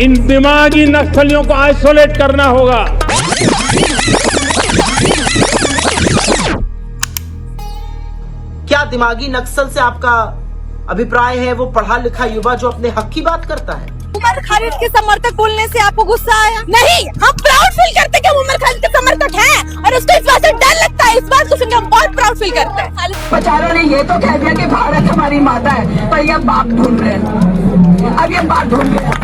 इन दिमागी नक्सलियों को आइसोलेट करना होगा। क्या दिमागी नक्सल से आपका अभिप्राय है वो पढ़ा लिखा युवा जो अपने हक की बात करता है? उमर खालिद के समर्थक बोलने से आपको गुस्सा आया? नहीं, हम प्राउड फील करते हैं कि हम उमर खालिद के समर्थक हैं और उसको इस बात से डर लगता है। इस बात को सुनकर हम बहुत प्राउड फील करते हैं। बेचारों ने ये तो कह दिया कि भारत हमारी माता है, पर ये बाप ढूंढ रहे हैं। अब ये बाप ढूंढ रहे हैं,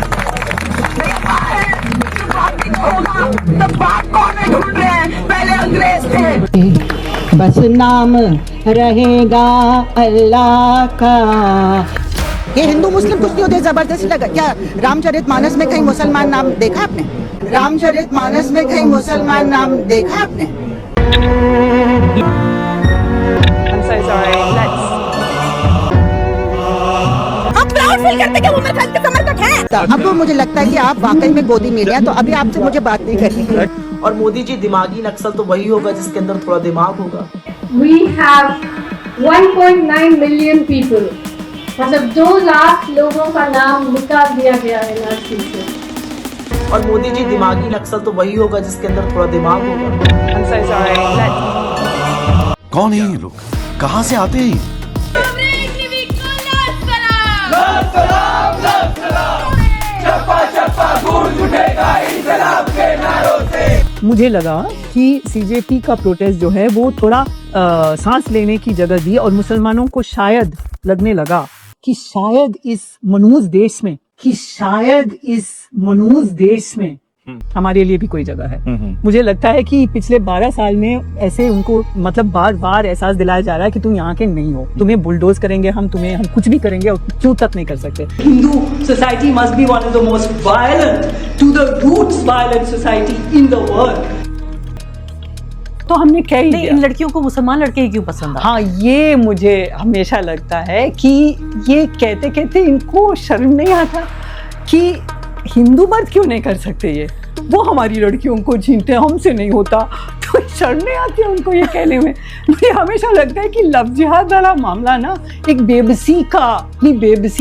होगा तो बाप कौन है ढूंढ रहे हैं? पहले अंग्रेज थे। बस नाम रहेगा अल्लाह का। ये हिंदू मुस्लिम कुश्ती होती है, जबरदस्ती लगा। क्या रामचरितमानस में कहीं मुसलमान नाम देखा आपने? रामचरितमानस में कहीं मुसलमान नाम देखा आपने? हम प्राउड फील करते हैं कि हम उमर खालिद के समर्थक हैं। अब मुझे लगता है कि आप वाकई में गोदी में हैं, तो अभी आपसे मुझे बात नहीं करनी है। और मोदी जी, दिमागी नक्सल तो वही होगा जिसके अंदर थोड़ा दिमाग होगा। We have 1.9 million people. मतलब 2 लाख लोगों का नाम निकाल दिया गया है एनआरसी से। और मोदी जी, दिमागी नक्सल तो वही होगा जिसके अंदर थोड़ा दिमाग होगा। कौन है ये लोग? कहाँ से आते हैं? मुझे लगा कि सीजेपी का प्रोटेस्ट जो है वो थोड़ा सांस लेने की जगह दी और मुसलमानों को शायद लगने लगा कि शायद इस मनुज देश में हमारे लिए भी कोई जगह है। मुझे लगता है कि पिछले 12 साल में ऐसे उनको मतलब बार बार एहसास दिलाया जा रहा है कि तुम यहाँ के नहीं हो, तुम्हें बुलडोज करेंगे हम कुछ भी करेंगे और क्यों तक नहीं कर सकते। Hindu society must be one of the most violent, to the roots violent society in the world. तो हमने क्या ही इन लड़कियों को मुसलमान लड़के क्यों पसंद है? हाँ, ये मुझे हमेशा लगता है कि ये कहते कहते इनको शर्म नहीं आता कि हिंदू मर्द क्यों नहीं कर सकते, ये वो हमारी लड़कियों को छीनते हैं, हमसे नहीं होता, तो शर्म नहीं आती है उनको ये कहने में। मुझे हमेशा लगता है कि लव जिहाद वाला मामला ना एक बेबसी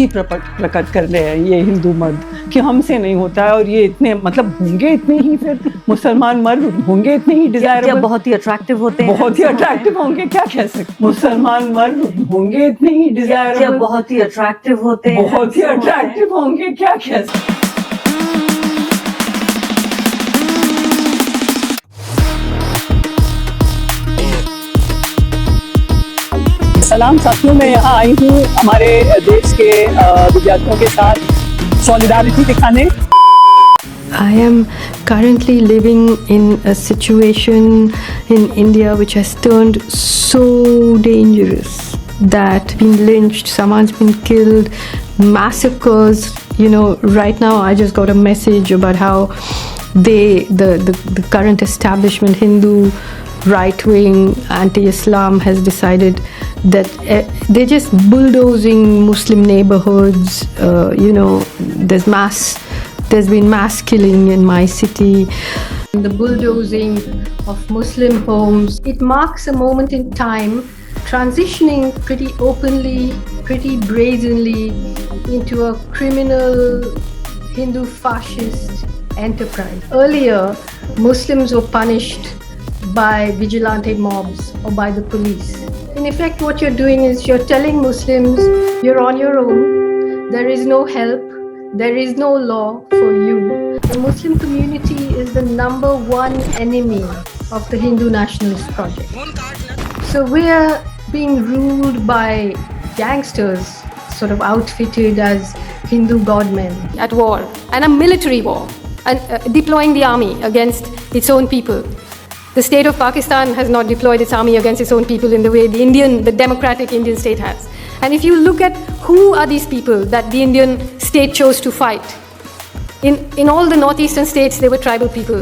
प्रकट कर रहे हैं ये हिंदू मर्द कि हमसे नहीं होता है, और ये इतने मतलब होंगे इतने ही, फिर मुसलमान मर्द होंगे इतने ही डिजायरेबल, बहुत ही अट्रैक्टिव होते हैं, बहुत ही अट्रैक्टिव होंगे, क्या कह सकते, मुसलमान मर्द होंगे इतने ही डिजायरेबल, बहुत ही अट्रैक्टिव होते हैं, बहुत ही अट्रैक्टिव होंगे, क्या कह सकते। सलाम साथियों, मैं यहाँ आई हूँ हमारे देश के विद्यार्थियों के साथ सॉलिडारिटी दिखाने। I am currently living in a situation in India which has turned so dangerous that been lynched, someone's been killed, massacres. You know, right now I just got a message about how the current establishment, Hindu right-wing anti-Islam, has decided that they're just bulldozing Muslim neighborhoods. You know, there's been mass killing in my city. The bulldozing of Muslim homes. It marks a moment in time, transitioning pretty openly, pretty brazenly into a criminal Hindu fascist enterprise. Earlier, Muslims were punished by vigilante mobs or by the police. In effect, what you're doing is you're telling Muslims you're on your own, there is no help, there is no law for you. The Muslim community is the #1 enemy of the Hindu nationalist project. So we're being ruled by gangsters, sort of outfitted as Hindu godmen. At war, and a military war, and deploying the army against its own people. The state of Pakistan has not deployed its army against its own people in the way the democratic Indian state has. And if you look at who are these people that the Indian state chose to fight, in all the northeastern states, they were tribal people.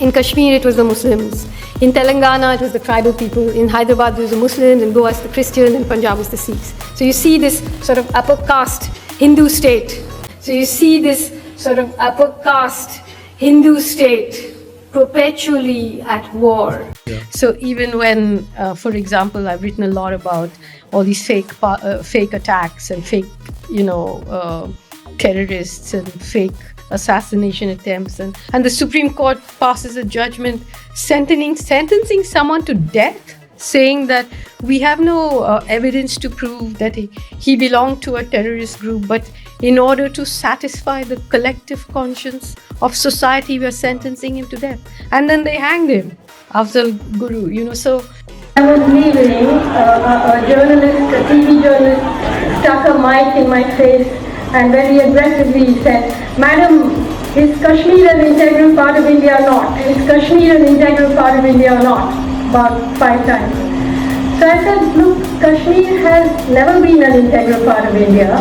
In Kashmir, it was the Muslims. In Telangana, it was the tribal people. In Hyderabad, it was the Muslims. In Goa, it's the Christians. In Punjab, it's the Sikhs. So you see this sort of upper caste Hindu state. Perpetually at war. So even when, for example, I've written a lot about all these fake attacks and fake, terrorists and fake assassination attempts, and the Supreme Court passes a judgment sentencing someone to death, saying that we have no evidence to prove that he belonged to a terrorist group, but in order to satisfy the collective conscience of society, we are sentencing him to death. And then they hanged him, Afzal Guru, you know. So I was leaving, a journalist, a TV journalist, stuck a mic in my face and very aggressively said, "Madam, is Kashmir an integral part of India or not? Is Kashmir an integral part of India or not?" About 5 times. So I said, "Look, Kashmir has never been an integral part of India."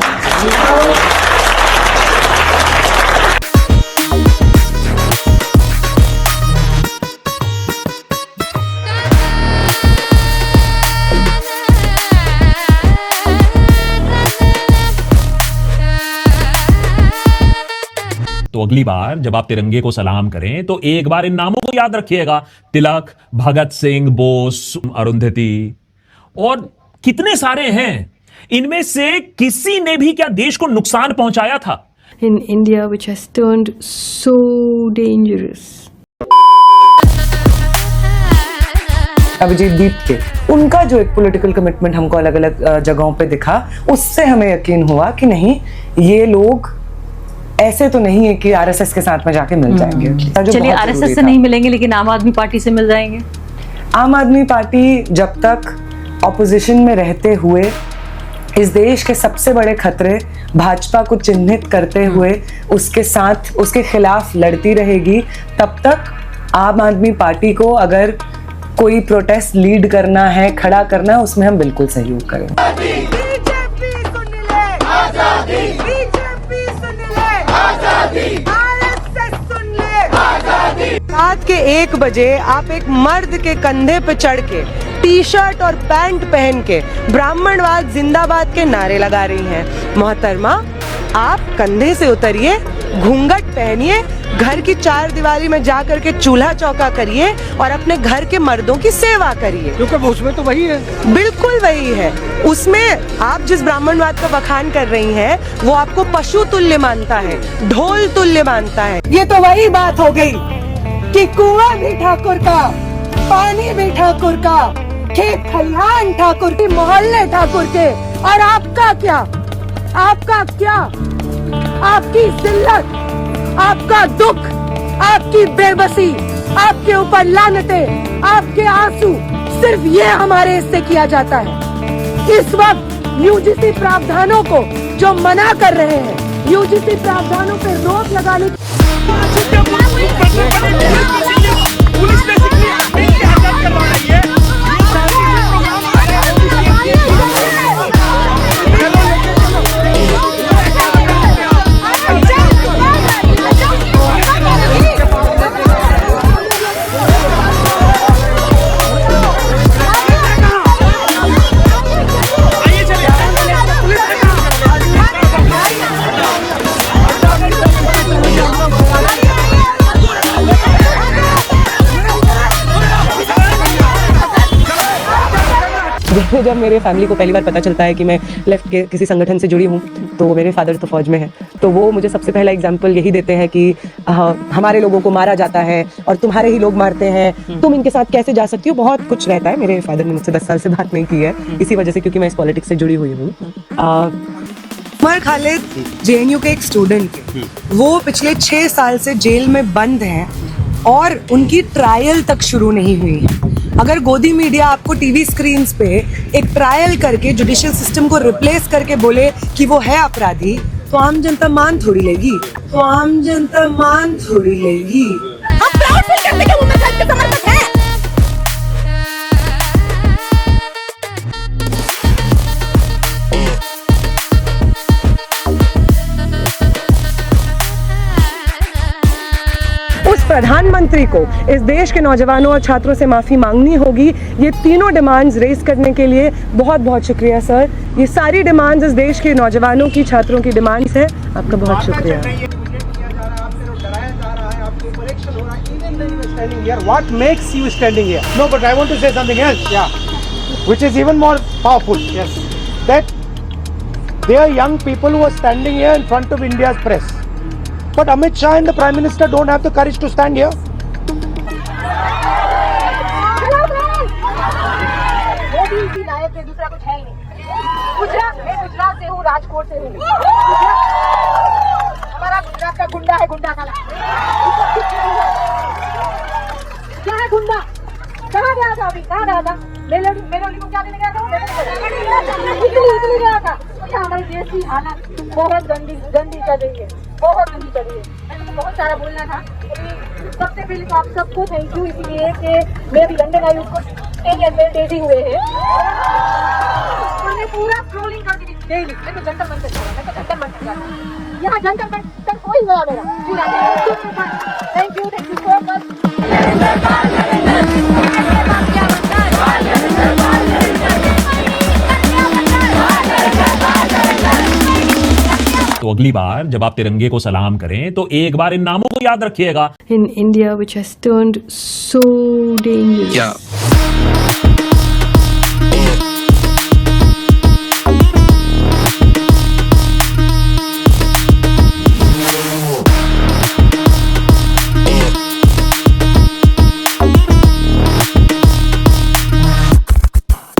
तो अगली बार जब आप तिरंगे को सलाम करें तो एक बार इन नामों को याद रखिएगा, तिलक, भगत सिंह, बोस, अरुंधति और कितने सारे हैं। इनमें से किसी ने भी क्या देश को नुकसान पहुंचाया था? In India, which has turned so dangerous. Abhijit दीप के उनका जो एक पॉलिटिकल कमिटमेंट हमको अलग अलग जगहों पे दिखा, उससे हमें यकीन हुआ कि नहीं, ये लोग ऐसे तो नहीं है कि आरएसएस के साथ में जाके मिल जाएंगे। चलिए आरएसएस से नहीं मिलेंगे, लेकिन आम आदमी पार्टी से मिल जाएंगे। आम आदमी पार्टी जब तक ऑपोजिशन में रहते हुए इस देश के सबसे बड़े खतरे भाजपा को चिन्हित करते हुए उसके साथ, उसके खिलाफ लड़ती रहेगी, तब तक आम आदमी पार्टी को अगर कोई प्रोटेस्ट लीड करना है, खड़ा करना है, उसमें हम बिल्कुल सहयोग करेंगे। रात के 1 बजे आप एक मर्द के कंधे पे चढ़ के टी शर्ट और पैंट पहन के ब्राह्मणवाद जिंदाबाद के नारे लगा रही हैं। मोहतरमा, आप कंधे से उतरिए, घूंघट पहनिए, घर की 4 दीवारी में जा करके चूल्हा चौका करिए और अपने घर के मर्दों की सेवा करिए, क्योंकि उसमें तो वही है, बिल्कुल वही है। उसमें आप जिस ब्राह्मणवाद का बखान कर रही हैं, वो आपको पशु तुल्य मानता है, ढोल तुल्य मानता है। ये तो वही बात हो गई कि कुआं भी ठाकुर का, पानी भी ठाकुर का, खेत खलिहान ठाकुर के, मोहल्ले ठाकुर के, और आपका क्या? आपका क्या? आपकी जिल्लत, आपका दुख, आपकी बेबसी, आपके ऊपर लानतें, आपके आंसू, सिर्फ ये हमारे हिस्से किया जाता है। इस वक्त यूजीसी प्रावधानों को जो मना कर रहे हैं, यूजीसी प्रावधानों पर रोक लगाने जब मेरे फैमिली को पहली बार पता चलता है कि मैं लेफ्ट के किसी संगठन से जुड़ी हूँ, तो मेरे फादर तो फौज में है, तो वो मुझे सबसे पहला एग्जाम्पल यही देते हैं कि हमारे लोगों को मारा जाता है और तुम्हारे ही लोग मारते हैं, तुम इनके साथ कैसे जा सकती हो। बहुत कुछ रहता है। मेरे फादर ने मुझसे 10 साल से बात नहीं की है इसी वजह से, क्योंकि मैं इस पॉलिटिक्स से जुड़ी हुई हूँ। उमर खालिद जेएनयू के एक स्टूडेंट थे, वो पिछले 6 साल से जेल में बंद हैं और उनकी ट्रायल तक शुरू नहीं हुई है। अगर गोदी मीडिया आपको टीवी स्क्रीन्स पे एक ट्रायल करके जुडिशियल सिस्टम को रिप्लेस करके बोले कि वो है अपराधी, तो आम जनता मान थोड़ी लेगी, तो आम जनता मान थोड़ी लेगी। हम प्राउड फील करते हैं कि उमर खालिद के समर्थक हैं। प्रधानमंत्री को इस देश के नौजवानों और छात्रों से माफी मांगनी होगी। ये तीनों डिमांड्स रेज करने के लिए बहुत बहुत शुक्रिया सर। ये सारी डिमांड्स इस देश के नौजवानों की, छात्रों की डिमांड्स है। आपका बहुत शुक्रिया। What makes you standing here? No, but I want to say something else. Yeah, which is even more powerful. Yes, that They are young people who are standing here in front of India's press. But Amit Shah and the Prime Minister don't have the courage to stand here. दूसरा कुछ है ही नहीं। गुजरात से हूँ, राजकोट से हूँ। हमारा गुजरात का गुंडा है, गुंडा काला। क्या है गुंडा? कहाँ गया था अभी? कहाँ गया था? मेलोडी को क्या देने गया था? इटली गया था। अच्छा, हमारे देश की हालत बहुत गंदी चल रही है, बहुत गंदी चल रही है। मैंने तो बहुत सारा बोलना था। सबसे पहले तो आप सबको थैंक यू, इसलिए कि मैं अभी लंदन आई, उसको 10 डेज हुए हैं। उन्होंने पूरा स्क्रोलिंग कर दी डेली। मैं तो जंतर मंतर जा रहा, यहाँ जंतर मंतर कोई गया मेरा पूरा। Thank you so much. तो अगली बार जब आप तिरंगे को सलाम करें तो एक बार इन नामों को याद रखिएगा। In India, which has turned so dangerous.